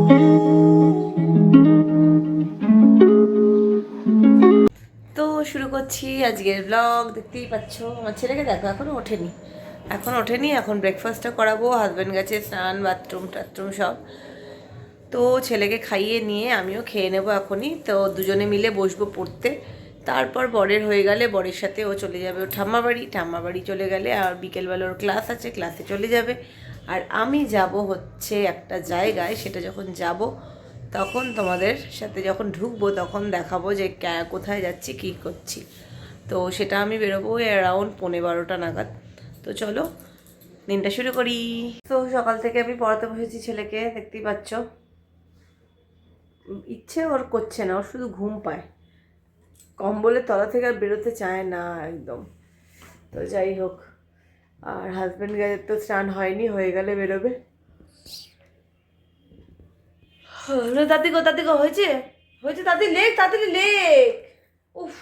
তো শুরু করছি আজকের ব্লগ। দেখতেই পাচ্ছ আমার ছেলেকে দেখো, এখন ওঠেনি, এখন ব্রেকফাস্টটা করাবো। হাজব্যান্ড গেছে স্নান, বাথরুম টাথরুম সব। তো ছেলেকে খাইয়ে নিয়ে আমিও খেয়ে নেবো এখনই। তো দুজনে মিলে বসবো পড়তে। তারপর বরের হয়ে গেলে বরের সাথে ও চলে যাবে ও ঠাম্মা বাড়ি চলে গেলে আর বিকেলবেলা ওর ক্লাস আছে, ক্লাসে চলে যাবে। আর আমি যাব হচ্ছে একটা জায়গায়, সেটা যখন যাব তখন তোমাদের সাথে যখন ঢুকবো তখন দেখাবো যে কোথায় যাচ্ছি কী করছি। তো সেটা আমি বেরোবো অ্যারাউন্ড 11:30 নাগাদ। তো চলো দিনটা শুরু করি। তো সকাল থেকে আমি পড়াতে বসেছি ছেলেকে, দেখতেই পাচ্ছ। ইচ্ছে ওর করছে না, ওর শুধু ঘুম পায়, কম্বলের তলা থেকে আর বেরোতে চায় না একদম। তো যাই হোক, আর হাজব্যান্ড গেছে তো স্নান হয়নি, হয়ে গেলে বেরোবে। দাদি গো হয়েছে হয়েছে, দাদি লেখ, তাড়াতাড়ি লেখ। উফ।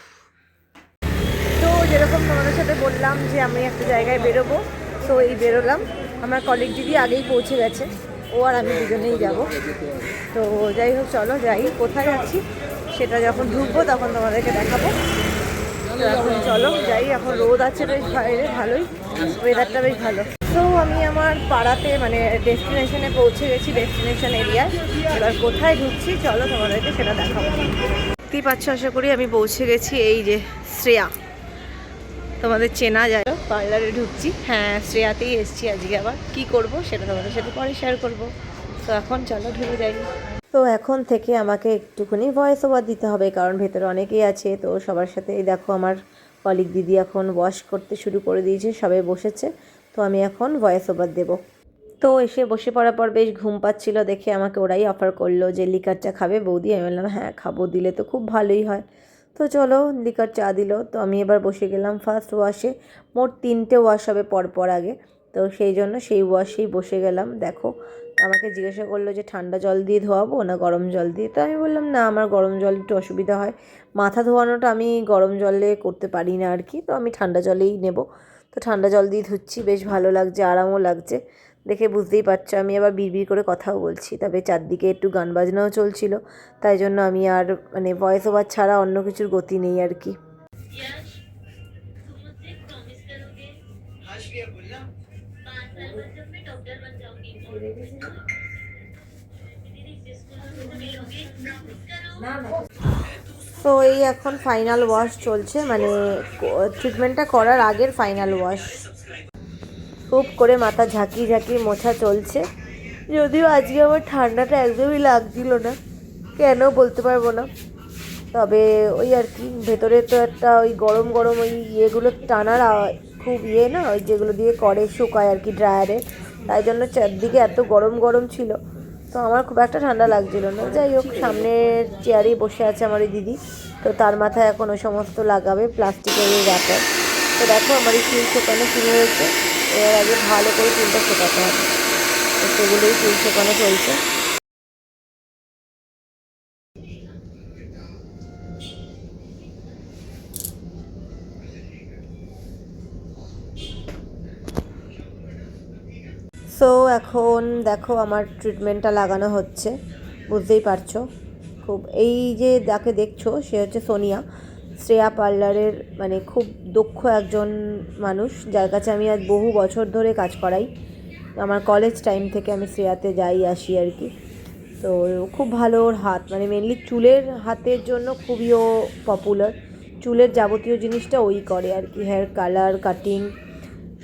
তো যেরকম তোমাদের সাথে বললাম যে আমি একটা জায়গায় বেরোবো, তো এই বেরোলাম। আমার কলিগ দিদি আগেই পৌঁছে গেছে, ও আর আমি দুজনেই যাব। তো যাই হোক চলো যাই, কোথায় যাচ্ছি সেটা যখন ঢুকবো তখন তোমাদেরকে দেখাবো। তো এখন চলো যাই, এখন রোদ আছে বেশ বাইরে, ভালোই ওয়েদারটা বেশ ভালো। তো আমি আমার পাড়াতে মানে ডেস্টিনেশনে পৌঁছে গেছি, ডেস্টিনেশন এরিয়ায়। এবার কোথায় ঢুকছি চলো তোমাদেরকে সেটা দেখাবো। দেখতেই পাচ্ছ আশা করি আমি পৌঁছে গেছি। এই যে শ্রেয়া, তোমাদের চেনা যায়, পার্লারে ঢুকছি। হ্যাঁ, শ্রেয়াতেই এসছি আজকে। আবার কি করব সেটা তোমাদের সাথে পরে শেয়ার করব। তো এখন চলো ঢুকে যাই। তো এখন থেকে আমাকে একটুখানি ভয়েস ওভার দিতে হবে, কারণ ভেতরে অনেকেই আছে। তো সবার সাথেই দেখো আমার কলিগ দিদি এখন ওয়াশ করতে শুরু করে দিয়েছে, সবাই বসেছে। তো আমি এখন ভয়েস ওভার দেবো। তো এসে বসে পড়ার পর বেশ ঘুম পাচ্ছিল দেখে আমাকে ওরাই অফার করলো যে লিকার চা খাবে বৌদি। আমি বললাম হ্যাঁ খাবো, দিলে তো খুব ভালোই হয়। তো চলো লিকার চা দিল। তো আমি এবার বসে গেলাম ফার্স্ট ওয়াশে। মোট 3টে ওয়াশ হবে পর আগে। তো সেই জন্য সেই ওয়াশেই বসে গেলাম। দেখো আমাকে জিজ্ঞাসা করলো যে ঠান্ডা জল দিয়ে ধোয়াবো না গরম জল দিয়ে। তো আমি বললাম না, আমার গরম জল একটু অসুবিধা হয়, মাথা ধোয়ানোটা আমি গরম জলে করতে পারি না আর কি। তো আমি ঠান্ডা জলেই নেব। তো ঠান্ডা জল দিয়ে ধুচ্ছি, বেশ ভালো লাগছে, আরামও লাগছে। দেখে বুঝতেই পারছো আমি আবার বিড়বিড় করে কথাও বলছি, তবে চারদিকে একটু গান বাজনাও চলছিল। তাই জন্য আমি আর মানে ভয়েস ওভার ছাড়া অন্য কিছুর গতি নেই আর কি। তো এই এখন ফাইনাল ওয়াশ চলছে, মানে ট্রিটমেন্টটা করার আগের ফাইনাল ওয়াশ। খুব করে মাথা ঝাঁকি মোছা চলছে। যদিও আজকে আমার ঠান্ডাটা একদমই লাগছিল না, কেন বলতে পারবো না। তবে ওই আর কি, ভেতরে তো একটা ওই গরম গরম ওই ইয়েগুলো টানার খুব না, ওই যেগুলো দিয়ে করে শুকায় আর কি ড্রায়ারে। তাই জন্য চারদিকে এত গরম গরম ছিল। তো আমার খুব একটা ঠান্ডা লাগছিল না। যাই হোক, সামনের চেয়ারেই বসে আছে আমার ওই দিদি। তো তার মাথায় এখন ওই সমস্ত লাগাবে প্লাস্টিকের র্যাপার। তো দেখো আমার এই চুল শুকানো শুরু হয়েছে। এর আগে ভালো করে চুলটা শুকাতে হবে। তো সেগুলোই চুল শুকানো চলছে। সো এখন দেখো আমার ট্রিটমেন্টটা লাগানো হচ্ছে, বুঝতেই পারছো। খুব এই যে যাকে দেখছো সে হচ্ছে সোনিয়া, শ্রেয়া পার্লারের মানে খুব দক্ষ একজন মানুষ, যার কাছে আমি আজ বহু বছর ধরে কাজ করাই। আমার কলেজ টাইম থেকে আমি শ্রেয়াতে যাই আসি আর কি। তো খুব ভালো ওর হাত, মানে মেনলি চুলের হাতের জন্য খুবই ও পপুলার। চুলের যাবতীয় জিনিসটা ওই করে আর কি, হেয়ার কালার কাটিং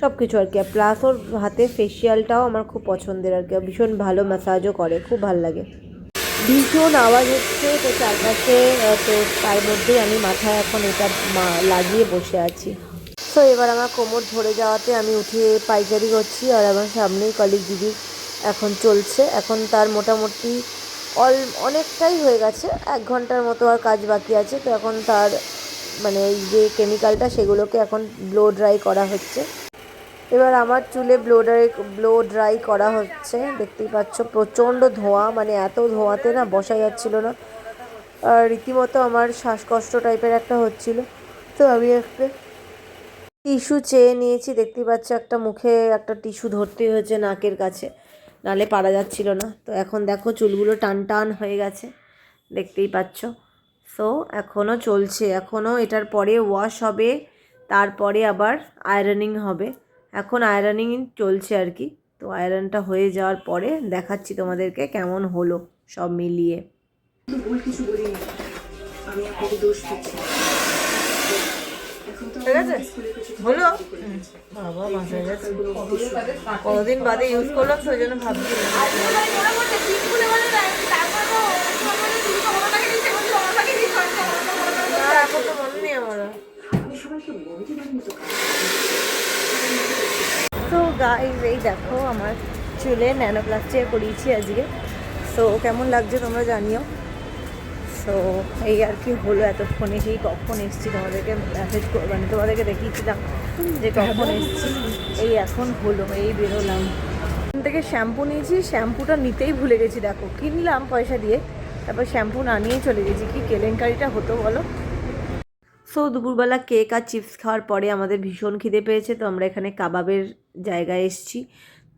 সব কিছু আর কি। প্লাস ওর হাতে ফেসিয়ালটাও আমার খুব পছন্দের আর কি, ভীষণ ভালো ম্যাসাজও করে, খুব ভালো লাগে। ভীষণ আওয়াজ হচ্ছে তো চারপাশে। তো তার মধ্যেই আমি মাথায় এখন এটা লাগিয়ে বসে আছি। তো এবার আমার কোমর ধরে যাওয়াতে আমি উঠে পাইচারি করছি, আর আমার সামনেই কলিগ দিদি এখন চলছে। এখন তার মোটামুটি অনেকটাই হয়ে গেছে, 1 ঘন্টার মতো আর কাজ বাকি আছে। তো এখন তার মানে এই যে কেমিক্যালটা সেগুলোকে এখন ব্লো ড্রাই করা হচ্ছে। এবার আমার চুলে ব্লো ড্রাই করা হচ্ছে, দেখতেই পাচ্ছ প্রচণ্ড ধোঁয়া, মানে এত ধোঁয়াতে না বসা যাচ্ছিল না। আর রীতিমতো আমার শ্বাসকষ্ট টাইপের একটা হচ্ছিল। তো আমি একটা টিস্যু চেয়ে নিয়েছি, দেখতেই পাচ্ছ একটা মুখে একটা টিস্যু ধরতে হয়েছে নাকের কাছে। নালে পারা যাচ্ছিল না। তো এখন দেখো চুলগুলো টান টান হয়ে গেছে, দেখতেই পাচ্ছ। সো এখনও চলছে, এখনও এটার পরে ওয়াশ হবে, তারপরে আবার আয়রনিং হবে। এখন আয়রনিং চলছে আর কি। তো আয়রনটা হয়ে যাওয়ার পরে দেখাচ্ছি তোমাদেরকে কেমন হলো সব মিলিয়ে। ঠিক আছে, হলো। বাবা মাথা গেছে, কতদিন বাদে ইউজ করলাম তো ওই জন্য ভাবছি। এখন তো মনে নেই আমার। তো গাইস এই দেখো আমার চুলে ন্যানোপ্লাস্টিক করিয়েছি আজকে। সো কেমন লাগছে তোমরা জানিও। সো এই আর কি হলো এতক্ষণে। সেই কখন এসেছি তোমাদেরকে মেসেজ মানে তোমাদেরকে দেখিয়েছিলাম যে কখন এসেছি। এই এখন হলো, এই বেরোলাম। এখান থেকে শ্যাম্পু নিয়েছি, শ্যাম্পুটা নিতেই ভুলে গেছি। দেখো কিনলাম পয়সা দিয়ে, তারপর শ্যাম্পু না নিয়েই চলে গেছি। কি কেলেঙ্কারিটা হতো বলো। সো দুপুরবেলা কেক আর চিপস খাওয়ার পরে আমাদের ভীষণ খিদে পেয়েছে। তো আমরা এখানে কাবাবের জায়গায় এসেছি।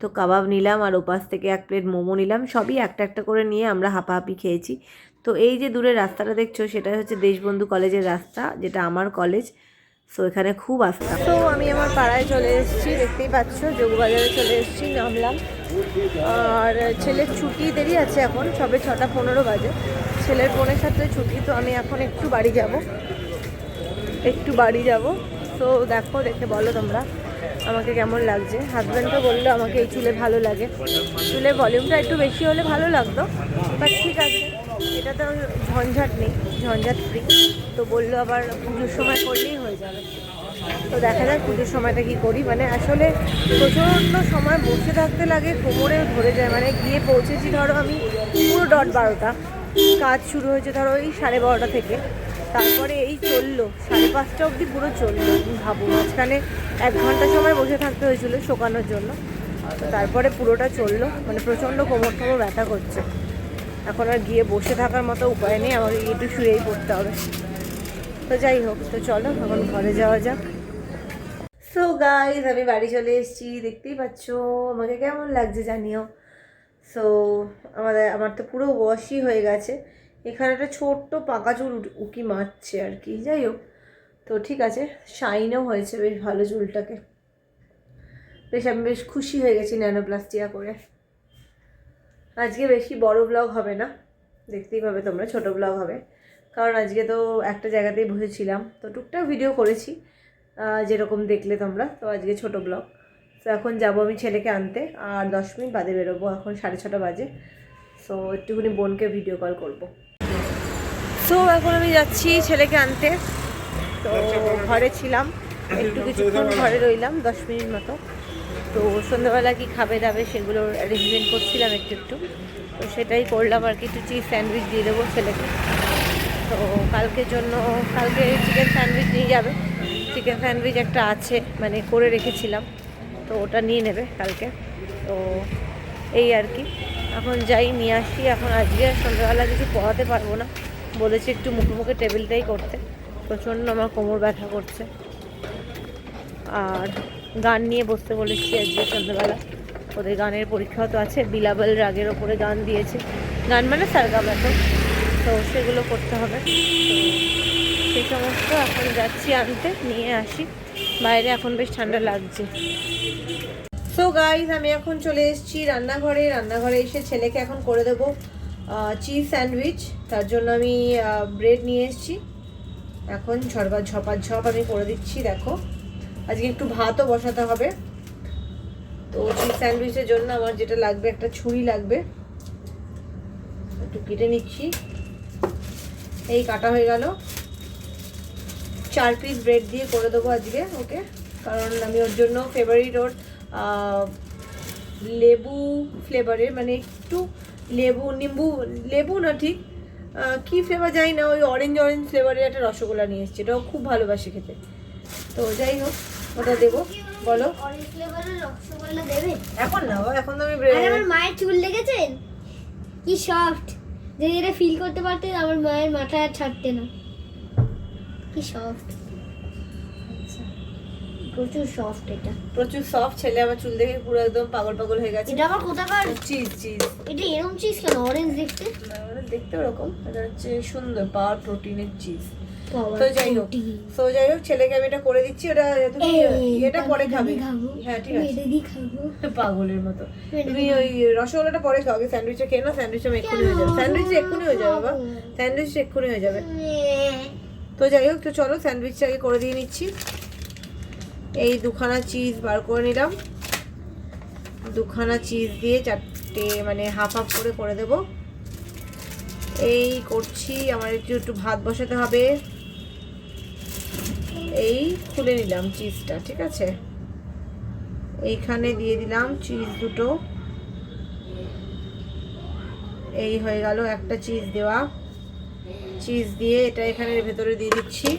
তো কাবাব নিলাম আর ওপাশ থেকে 1 প্লেট মোমো নিলাম। সবই একটা একটা করে নিয়ে আমরা হাঁপাহাঁপি খেয়েছি। তো এই যে দূরে রাস্তাটা দেখছো সেটা হচ্ছে দেশবন্ধু কলেজের রাস্তা, যেটা আমার কলেজ। সো এখানে খুব আস্তা। তো আমি আমার পাড়ায় চলে এসেছি, দেখতেই পাচ্ছ যোগবাজারে চলে এসেছি, নামলাম। আর ছেলের ছুটি দেরি আছে, এখন সবে 6:15 বাজে। ছেলের 6:45 ছুটি। তো আমি এখন একটু বাড়ি যাব। তো দেখো, দেখে বলো তোমরা আমাকে কেমন লাগছে। হাজব্যান্ডও বললো আমাকে এই চুলে ভালো লাগে, চুলের ভলিউমটা একটু বেশি হলে ভালো লাগতো, বাট ঠিক আছে, এটা তো ঝঞ্ঝাট নেই, ঝঞ্ঝাট ফ্রি। তো বললো আবার পুজোর সময় করলেই হয়ে যাবে। তো দেখা যাক পুজোর সময়টা কী করি। মানে আসলে প্রচণ্ড সময় বসে থাকতে লাগে, কোমরে ধরে যায়। মানে গিয়ে পৌঁছেছি ধরো আমি পুরো 12:30, কাজ শুরু হয়েছে ধরো ওই 12:30 থেকে, তারপরে এই চললো 5:30 অবধি পুরো চললো। ভাবো, মাঝখানে 1 ঘন্টা সময় বসে থাকতে হয়েছিল শোকানোর জন্য। তো তারপরে পুরোটা চললো। মানে প্রচণ্ড কোমর ব্যথা করছে। এখন আর গিয়ে বসে থাকার মতো উপায় নেই, আমাকে একটু শুয়েই পড়তে হবে। তো যাই হোক, তো চলো এখন ঘরে যাওয়া যাক। সো গাইজ আমি বাড়ি চলে এসেছি, দেখতেই পাচ্ছ। আমাকে কেমন লাগছে জানিও। সো আমার তো পুরো ওয়াশই হয়ে গেছে। এখানে একটা ছোট্ট পাকা চুল উকি মারছে আর কি। যাই হোক, তো ঠিক আছে, শাইনও হয়েছে বেশ ভালো চুলটাকে। আমি বেশ খুশি হয়ে গেছি ন্যানোপ্লাস্টিয়া করে। আজকে বেশি বড় ব্লগ হবে না, দেখতেই পাবে তোমরা, ছোট ব্লগ হবে। কারণ আজকে তো একটা জায়গাতেই বসেছিলাম, তো টুকটাক ভিডিও করেছি যেরকম দেখলে তোমরা। তো আজকে ছোট ব্লগ। তো এখন যাবো আমি ছেলেকে আনতে, আর 10 মিনিট বাদে বেরোবো। এখন 6:30 বাজে। সো একটুখানি বোনকে ভিডিও কল করব। সো এখন আমি যাচ্ছি ছেলেকে আনতে। তো ঘরে ছিলাম একটু, কিছুক্ষণ ঘরে রইলাম 10 মিনিট মতো। তো সন্ধ্যাবেলা কি খাবে দাবে সেগুলোর অ্যারেঞ্জমেন্ট করছিলাম একটু। তো সেটাই করলাম আর কি। একটু চিজ স্যান্ডউইচ দিয়ে দেবো ছেলেকে। তো কালকের জন্য, কালকে চিকেন স্যান্ডউইচ নিয়ে যাবে। চিকেন স্যান্ডউইচ একটা আছে, মানে করে রেখেছিলাম, তো ওটা নিয়ে নেবে কালকে। তো এই আর কি, এখন যাই নিয়ে আসি। এখন আজকে সন্ধ্যাবেলা কিছু পড়াতে পারবো না, বলেছি একটু মুখে টেবিলটাই করতে। প্রচণ্ড আমার কোমর ব্যথা করছে। আর গান নিয়ে বসতে বলেছি আজকে সন্ধ্যাবেলা। ওদের গানের পরীক্ষাও তো আছে। বিলাবল রাগের ওপরে গান দিয়েছে, গান মানে সারগামাতো, তো সেগুলো করতে হবে। তো সেই সমস্ত এখন যাচ্ছি আনতে, নিয়ে আসি। বাইরে এখন বেশ ঠান্ডা লাগছে। সো গাইজ আমি এখন চলে এসেছি রান্নাঘরে এসে ছেলেকে এখন করে দেবো চিজ স্যান্ডউইচ। তার জন্য আমি ব্রেড নিয়ে এসেছি। এখন ঝপাঝপ আমি করে দিচ্ছি। দেখো, আজকে একটু ভাতও বসাতে হবে। তো চিজ স্যান্ডউইচের জন্য আমার যেটা লাগবে, একটা ছুরি লাগবে। একটু কেটে নিচ্ছি। এই কাটা হয়ে গেল। 4 পিস ব্রেড দিয়ে করে দেবো আজকে ওকে। কারণ আমি ওর জন্য ফেভারিট, ওর লেবু ফ্লেভারের, মানে একটু লেবু না ঠিক কী ফ্লেভার জানি না, ওই অরেঞ্জ ফ্লেভারের একটা রসগোল্লা নিয়ে এসেছি। এটাও খুব ভালোবাসি খেতে। তো যাই হোক, ওটা দেবো। বলো, অরেঞ্জ ফ্লেভারের রসগোল্লা দেবে? এখন না, এখন তো আমি আমার মায়ের চুল দেখেছেন কি সফট, যদি এটা ফিল করতে পারতেন আমার মায়ের মাথা আর ছাড়তে না, কি সফট। প্রচুর সফট এটা। প্রচুর সফট। ছেলে আমার চুল দেখে পুরো একদম পাগল পাগল হয়ে গেছে। এটা আবার কোথাকার? Cheese cheese. এটা এরকম চিজ কেন অরেঞ্জ দেখতে? দেখতে ওরকম, এটা হচ্ছে সুন্দর পাওয়ার প্রোটিনের চিজ। Power তো যাই হোক, protein। তো যাই হোক ছেলেকে আমি এটা করে দিচ্ছি। ওটা তুমি এটা পরে খাবে। খাবো। হ্যাঁ ঠিক আছে, এটা দিয়ে খাবো। পাগলের মতো। তুমি ওই রসগোল্লাটা পরে খাও, আগে স্যান্ডউইচটা খেয়ে নাও। স্যান্ডউইচটা এক্ষুনি হয়ে যাবে, স্যান্ডউইচ এক্ষুনি হয়ে যাবে বাবা, স্যান্ডউইচ এক্ষুনি হয়ে যাবে। তো যাই হোক, তো চলো স্যান্ডউইচটা আগে করে দিয়ে নিচ্ছি। এই দুখানা চিজ বার করে নিলাম। দুখানা চিজ দিয়ে চারটে মানে হাফ হাফ করে করে দেব। এই করছি। আমার একটু ভাত বসাতে হবে। এই খুলে নিলাম চিজটা, ঠিক আছে। এইখানে দিয়ে দিলাম চিজ দুটো। এই হয়ে গেল একটা চিজ দেওয়া। চিজ দিয়ে এটা এখানে ভেতরে দিয়ে দিচ্ছি।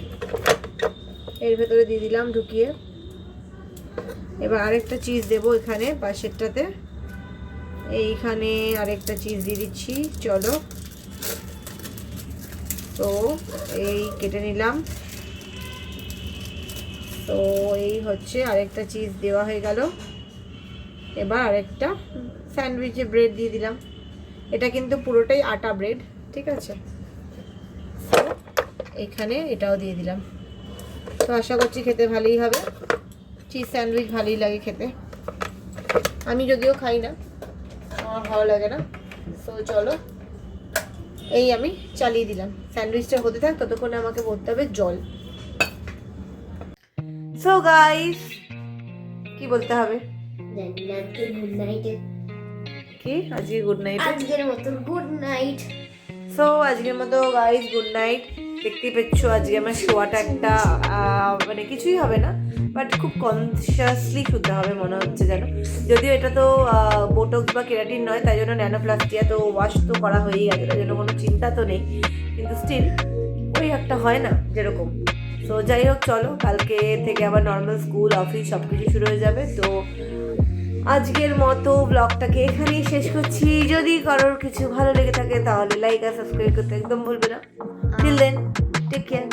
এর ভেতরে দিয়ে দিলাম ঢুকিয়ে। এবার আরেকটা চিজ দেবো এখানে পাশেরটাতে। এইখানে আরেকটা চিজ দিয়ে দিচ্ছি। চলো, তো এই কেটে নিলাম। তো এই হচ্ছে আরেকটা চিজ দেওয়া হয়ে গেল। এবার আরেকটা স্যান্ডউইচে ব্রেড দিয়ে দিলাম। এটা কিন্তু পুরোটাই আটা ব্রেড, ঠিক আছে। তো এখানে এটাও দিয়ে দিলাম। তো আশা করছি খেতে ভালোই হবে। চিজ স্যান্ডউইচ ভালোই লাগে খেতে। আমি যদিও খাই না, আমার ভালো লাগে না। তো চলো, এই আমি চালিয়ে দিলাম। স্যান্ডউইচটা হতে থাক, ততক্ষণে আমাকে ভরতে হবে জল। সো গাইস, কি বলতে হবে? Good night. কি আজকে গুড নাইট? আজকের মতো গুড নাইট। সো আজকের মতো গাইস গুড নাইট। দেখতেই পাচ্ছ আজকে আমার শোয়াটা একটা মানে কিছুই হবে না, বাট খুব কনসিয়াসলি শুতে হবে মনে হচ্ছে যেন। যদিও এটা তো বোটক্স বা কেরাটিন নয়, তাই জন্য ন্যানোপ্লাস্টিয়া, তো ওয়াশ তো করা হয়েই গেছে, তাই জন্য কোনো চিন্তা তো নেই। কিন্তু স্টিল ওই একটা হয় না যেরকম। তো যাই হোক, চলো কালকে থেকে আবার নর্মাল স্কুল অফিস সব কিছু শুরু হয়ে যাবে। তো আজকের মতো ব্লগটাকে এখানেই শেষ করছি। যদি কারোর কিছু ভালো লেগে থাকে তাহলে লাইক আর সাবস্ক্রাইব করতে একদম ভুলবে না। Till then, take care.